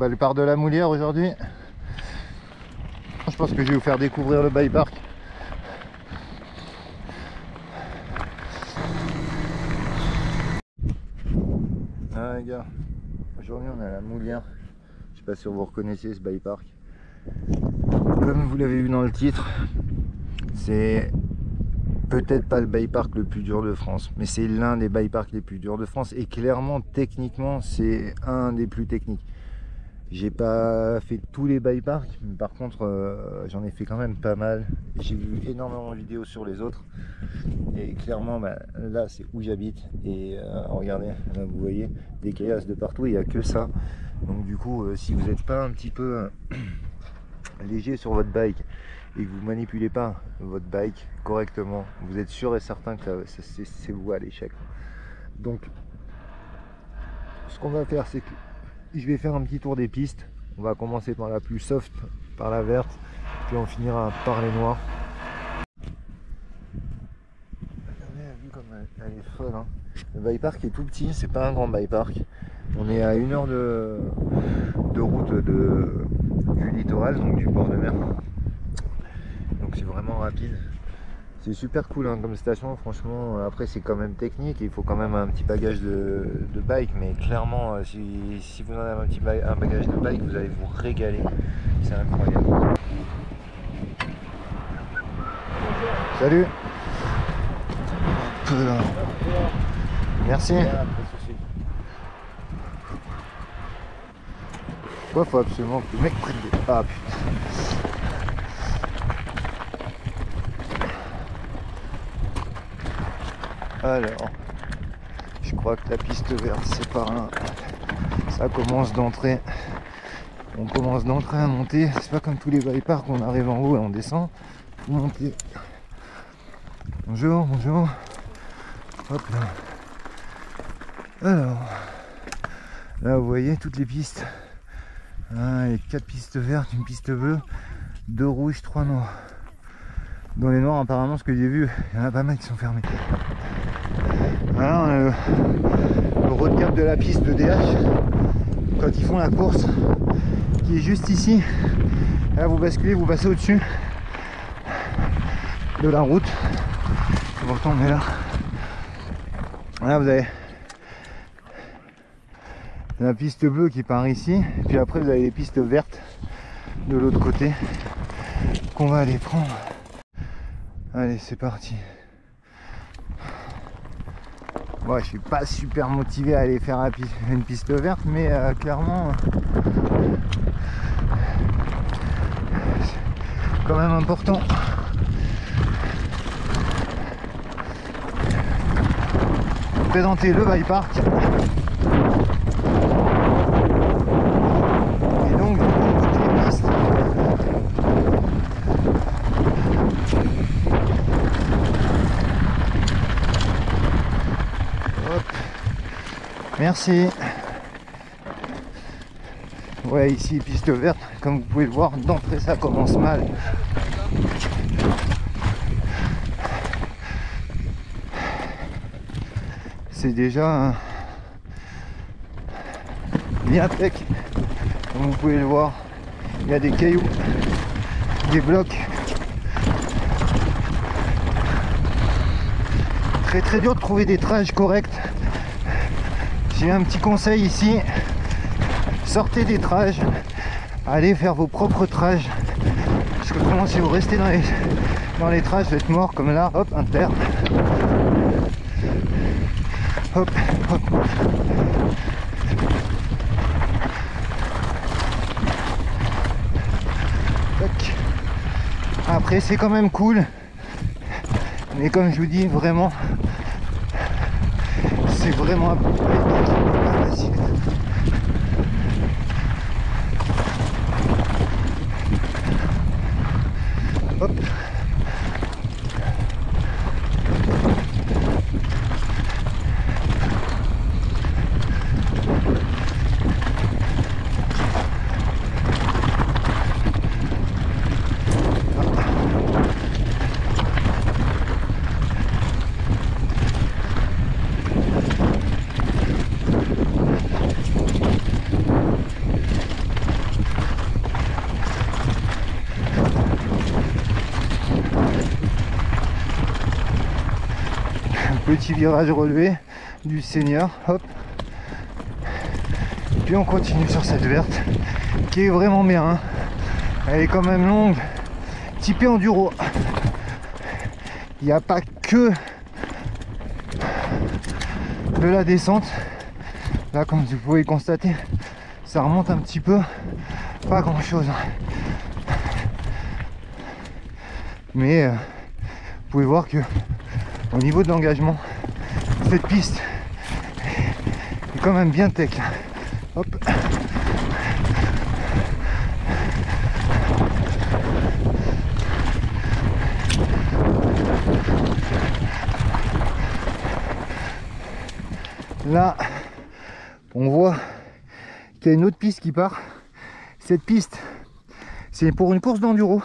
le parc de la Moulière aujourd'hui. Je pense que je vais vous faire découvrir le bike park. Ah les gars, aujourd'hui on est à la Moulière. Je sais pas si vous reconnaissez ce bike park. Comme vous l'avez vu dans le titre, c'est peut-être pas le bike park le plus dur de France, mais c'est l'un des bike parks les plus durs de France, et clairement techniquement c'est un des plus techniques. J'ai pas fait tous les bike parks, mais par contre j'en ai fait quand même pas mal. J'ai vu énormément de vidéos sur les autres, et clairement là c'est où j'habite, et regardez, là vous voyez des caillasses de partout, il n'y a que ça. Donc du coup si vous n'êtes pas un petit peu léger sur votre bike et que vous manipulez pas votre bike correctement, vous êtes sûr et certain que c'est vous à l'échec. Donc ce qu'on va faire, c'est que je vais faire un petit tour des pistes. On va commencer par la plus soft, par la verte, puis on finira par les noires. Regardez la vue comme elle est folle, hein. Le bike park est tout petit, c'est pas un grand bike park. On est à 1 heure de route du littoral, donc du bord de mer. Donc c'est vraiment rapide. C'est super cool hein, comme station, franchement. Après c'est quand même technique, il faut quand même un petit bagage de bike, mais clairement si vous en avez un bagage de bike, vous allez vous régaler. C'est incroyable. Salut. Merci. Pourquoi faut absolument que le mec prenne des... Ah putain. Alors, je crois que la piste verte c'est par un... Ça commence d'entrer. On commence d'entrer à monter. C'est pas comme tous les bike parks, on arrive en haut et on descend. Faut monter. Bonjour, bonjour. Hop là. Alors, là vous voyez toutes les pistes. Ah, et 4 pistes vertes, une piste bleue, 2 rouges, 3 noirs. Dans les noirs apparemment, ce que j'ai vu, il y en a pas mal qui sont fermés. Voilà, on a le road cap de la piste de DH quand ils font la course, qui est juste ici. Là vous basculez, vous passez au-dessus de la route. Pourtant on est là. Là vous avez la piste bleue qui part ici, et puis après vous avez les pistes vertes de l'autre côté qu'on va aller prendre. Allez, c'est parti. Bon, je suis pas super motivé à aller faire une piste verte, mais clairement c'est quand même important. Présenter le bike park. Et donc toutes les pistes. Hop. Merci. Ouais, ici piste verte, comme vous pouvez le voir, d'entrée ça commence mal. C'est déjà bien sec, comme vous pouvez le voir. Il y a des cailloux, des blocs. Très dur de trouver des trages corrects. J'ai un petit conseil ici, sortez des trages, allez faire vos propres trages, parce que comment si vous restez dans les trages, vous êtes mort comme là. Hop, inter. Hop, hop. Tac. Après c'est quand même cool, mais comme je vous dis, vraiment c'est vraiment pas facile. Hop. Petit virage relevé du Seigneur, hop. Puis on continue sur cette verte qui est vraiment bien, hein. Elle est quand même longue, typée enduro. Il n'y a pas que de la descente. Là, comme vous pouvez le constater, ça remonte un petit peu, pas grand chose, mais vous pouvez voir que au niveau de l'engagement, cette piste est quand même bien tech. Hop. Là, on voit qu'il y a une autre piste qui part. Cette piste, c'est pour une course d'enduro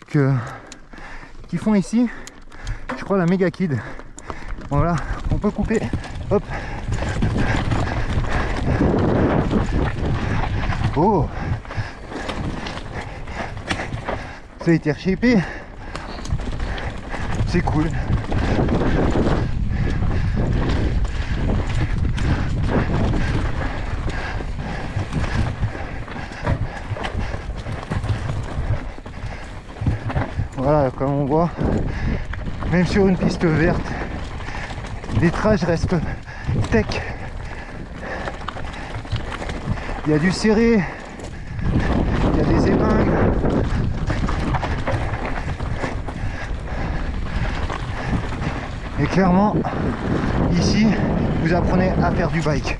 qu'ils font ici. Je crois la Mega Kid. Voilà, on peut couper. Hop. Oh, ça a été reshapé. C'est cool. Voilà, comme on voit, même sur une piste verte, les trages restent tech. Il y a du serré, il y a des épingles. Et clairement, ici, vous apprenez à faire du bike.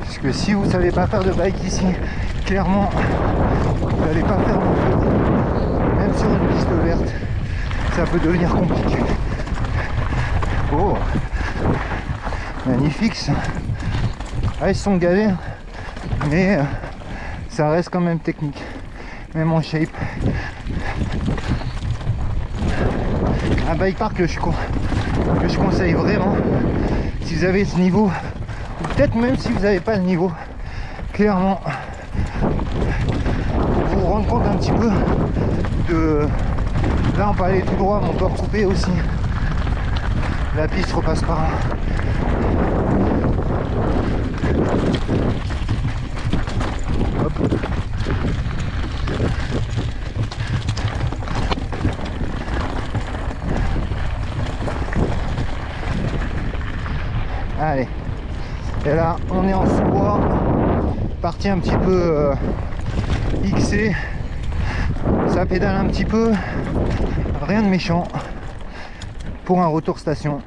Parce que si vous ne savez pas faire de bike ici, clairement, vous n'allez pas faire long feu. Même sur une piste verte, ça peut devenir compliqué. Oh, magnifique ça. Ah, ils sont gavés, mais ça reste quand même technique, même en shape. Un bike park que je conseille vraiment si vous avez ce niveau, ou peut-être même si vous n'avez pas le niveau, clairement, pour vous rendre compte un petit peu de... Là on peut aller tout droit, mais on peut recouper aussi. La piste repasse par là. Hop. Allez, et là on est en sous-bois, partie un petit peu XC, ça pédale un petit peu, rien de méchant pour un retour station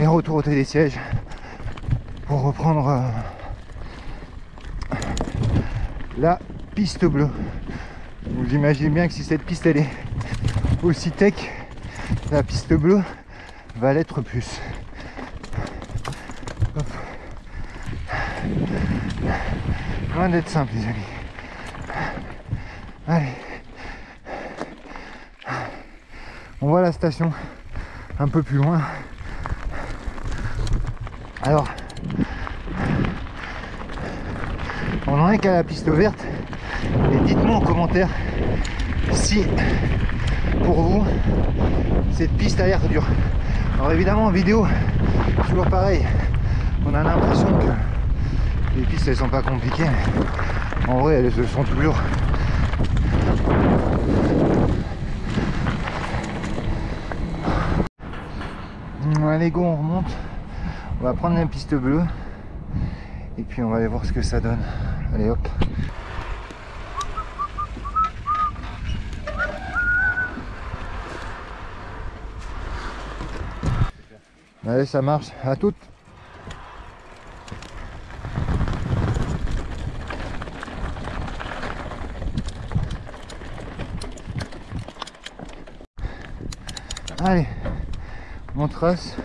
et retour au télésiège pour reprendre la piste bleue. Vous imaginez bien que si cette piste elle est aussi tech, la piste bleue va l'être plus. Hop. Loin d'être simple les amis. Allez. On voit la station un peu plus loin. Alors, on en est qu'à la piste verte. Et dites-moi en commentaire si pour vous cette piste a l'air dure. Alors évidemment en vidéo, toujours pareil, on a l'impression que les pistes elles sont pas compliquées, mais en vrai elles le sont toujours. Allez go, on remonte, on va prendre la piste bleue et puis on va aller voir ce que ça donne. Allez hop. Allez, ça marche, à toutes. Allez, on trace,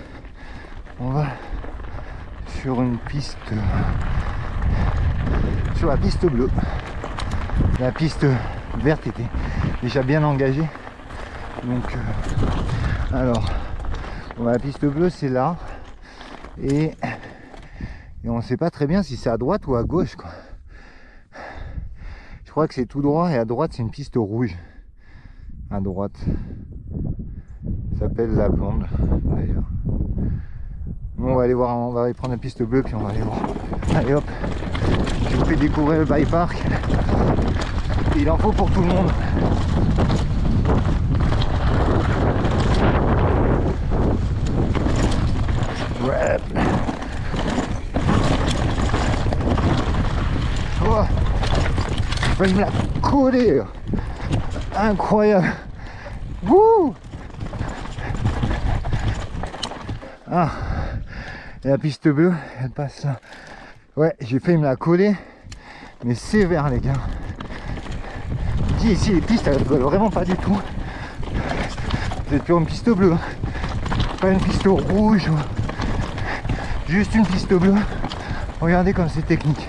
on va sur une piste, sur la piste bleue. La piste verte était déjà bien engagée, donc alors bon, la piste bleue c'est là, Et on ne sait pas très bien si c'est à droite ou à gauche, quoi. Je crois que c'est tout droit et à droite c'est une piste rouge. À droite. Ça s'appelle la Blonde d'ailleurs. Bon, on va aller voir, on va aller prendre la piste bleue puis on va aller voir. Allez hop, je vous fais découvrir le bike park. Il en faut pour tout le monde. Ouais. Oh, j'ai failli me la coller. Incroyable. Wouh. Ah, et la piste bleue, elle passe là. Ouais, j'ai failli me la coller, mais sévère les gars. Je dis ici les pistes, elles collent vraiment pas du tout. C'est toujours une piste bleue, pas une piste rouge, juste une piste bleue. Regardez comme c'est technique.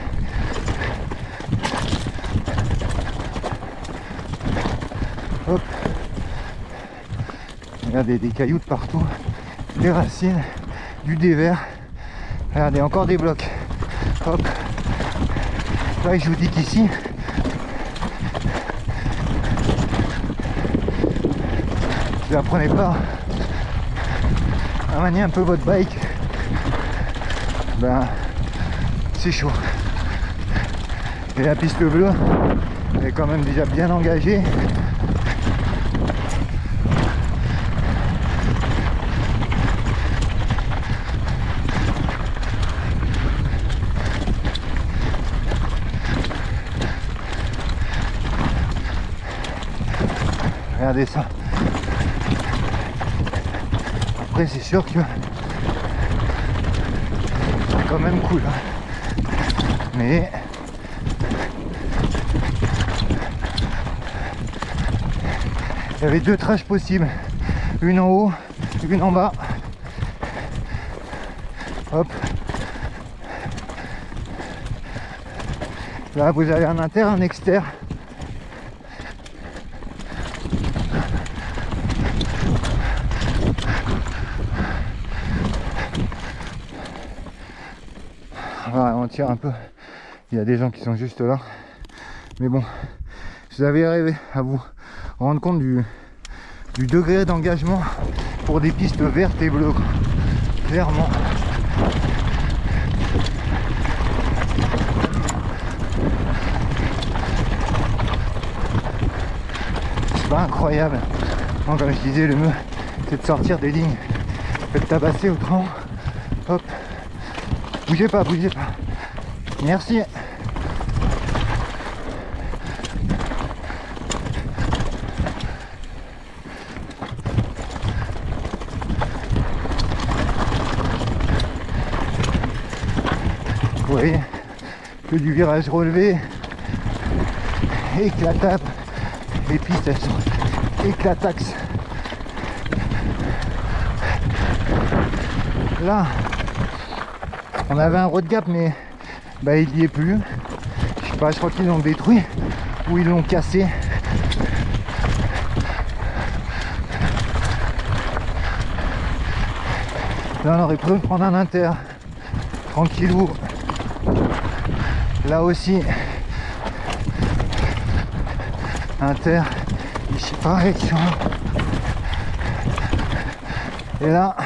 Hop. Regardez, des cailloux de partout, des racines, du dévers. Regardez, encore des blocs. Hop. Là, je vous dis qu'ici, si vous apprenez pas à manier un peu votre bike, ben c'est chaud. Et la piste bleue est quand même déjà bien engagée. Regardez ça. Après c'est sûr que c'est quand même cool, hein. Mais il y avait deux trashs possibles, une en haut, une en bas. Hop. Là vous avez un inter, un exter. On va ralentir un peu, il y a des gens qui sont juste là, mais bon, je vous avais rêvé à vous rendre compte du degré d'engagement pour des pistes vertes et bleues, quoi. Clairement. C'est pas incroyable. Bon, comme je disais, le mieux c'est de sortir des lignes, faites tabasser autrement. Hop. Bougez pas, bougez pas. Merci. Vous voyez, que du virage relevé, éclatable. Les pistes elles sont éclataxes. Là, on avait un road gap, mais bah, il n'y est plus. Je sais pas, je crois qu'ils l'ont détruit ou ils l'ont cassé. Là, on aurait pu prendre un inter, tranquillou. Là aussi, inter, ici pareil. Et là,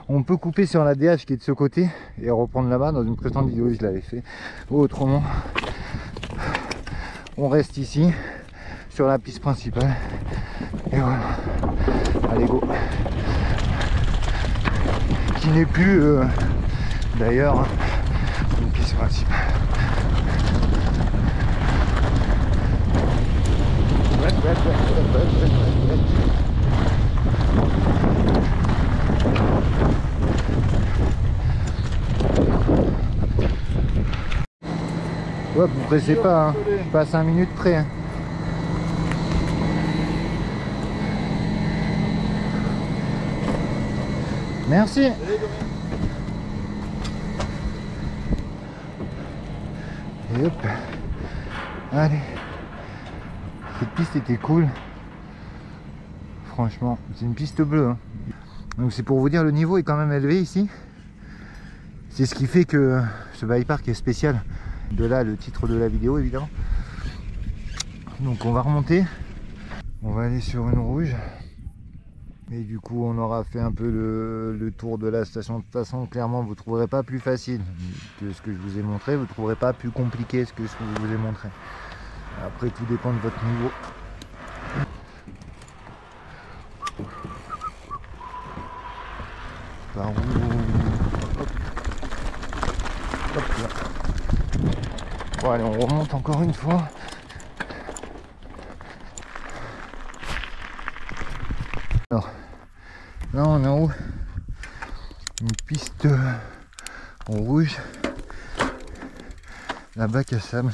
on peut couper sur la DH qui est de ce côté et reprendre là-bas. Dans une précédente vidéo je l'avais fait. Ou autrement, on reste ici sur la piste principale. Et voilà. Allez go. Qui n'est plus d'ailleurs une piste principale. Ouais, vous pressez pas, hein. Pas à 5 minutes près. Hein. Merci. Et hop. Allez. Cette piste était cool. Franchement, c'est une piste bleue. Hein. Donc c'est pour vous dire, le niveau est quand même élevé ici. C'est ce qui fait que ce bike park est spécial. De là le titre de la vidéo évidemment. Donc on va remonter. On va aller sur une rouge. Et du coup on aura fait un peu le tour de la station. De toute façon clairement vous ne trouverez pas plus facile que ce que je vous ai montré. Vous ne trouverez pas plus compliqué que ce que je vous ai montré. Après tout dépend de votre niveau. Par où? Hop là. Bon allez, on remonte encore une fois. Alors là on est en haut, une piste en rouge, la bac à sable.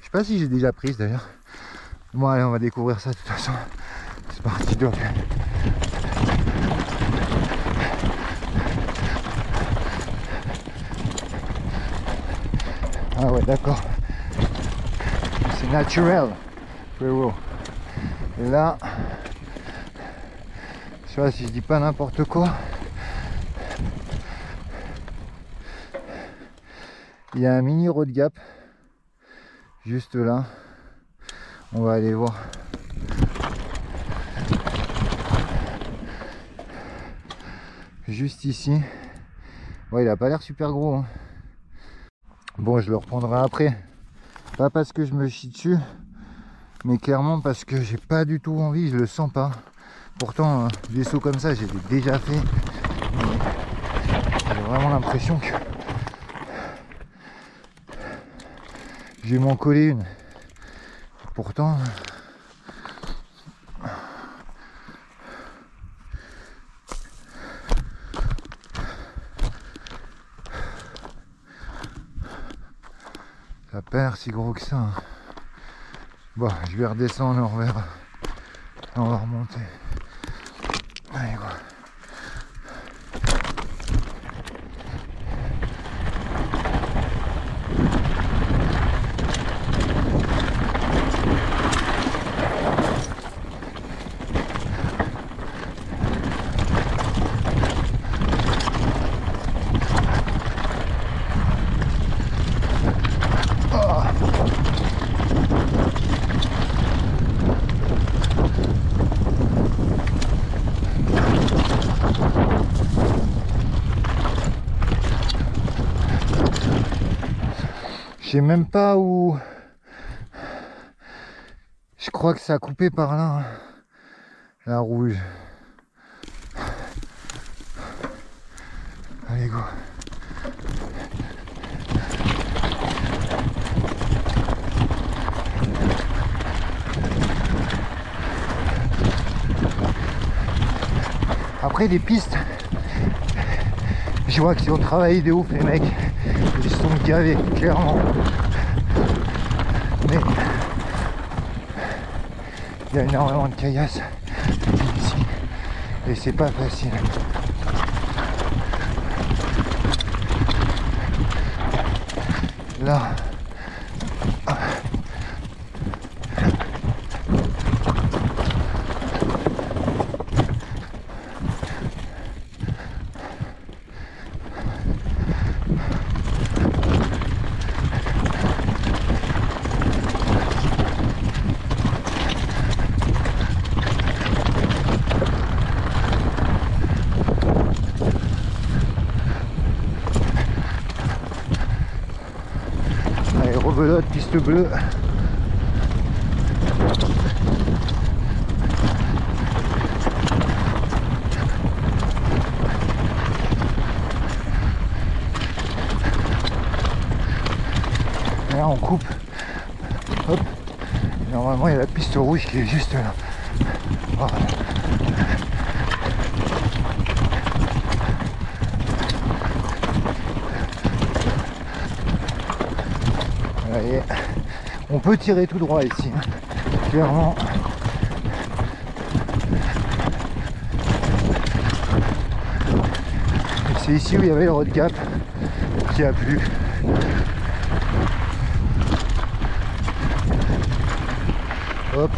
Je sais pas si j'ai déjà prise d'ailleurs. Bon allez, on va découvrir ça de toute façon. C'est parti de... Ah ouais d'accord. C'est naturel, frérot. Et là, je sais pas si je dis pas n'importe quoi. Il y a un mini road gap juste là. On va aller voir. Juste ici. Ouais, il a pas l'air super gros. Hein. Bon, je le reprendrai après. Pas parce que je me chie dessus, mais clairement parce que j'ai pas du tout envie, je le sens pas. Pourtant, des sauts comme ça, j'ai déjà fait. J'ai vraiment l'impression que je vais m'en coller une. Pourtant, ça perd si gros que ça. Bon, je vais redescendre, on va remonter. Allez, quoi. Je sais même pas où. Je crois que ça a coupé par là, hein. La rouge. Allez, go. Après des pistes, je vois qu'ils ont travaillé de ouf les mecs. Ils sont gavés, clairement. Mais il y a énormément de caillasses ici. Et c'est pas facile. Là. Rebelote, piste bleue. Et là on coupe. Hop. Et normalement il y a la piste rouge qui est juste là. Voilà. Allez. On peut tirer tout droit ici, hein. Clairement. C'est ici où il y avait le road gap qui a plu. Hop.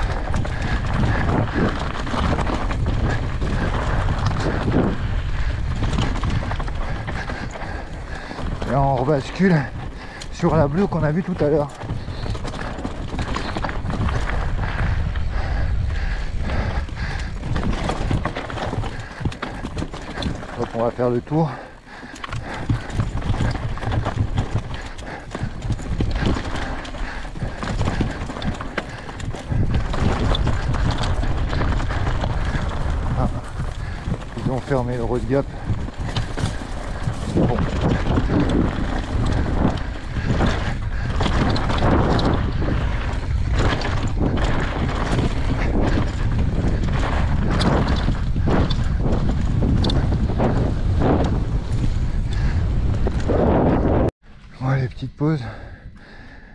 rebascule sur la bleue qu'on a vue tout à l'heure. Donc on va faire le tour. Ah, ils ont fermé le road gap. C'est bon. Ouais, les petites pauses.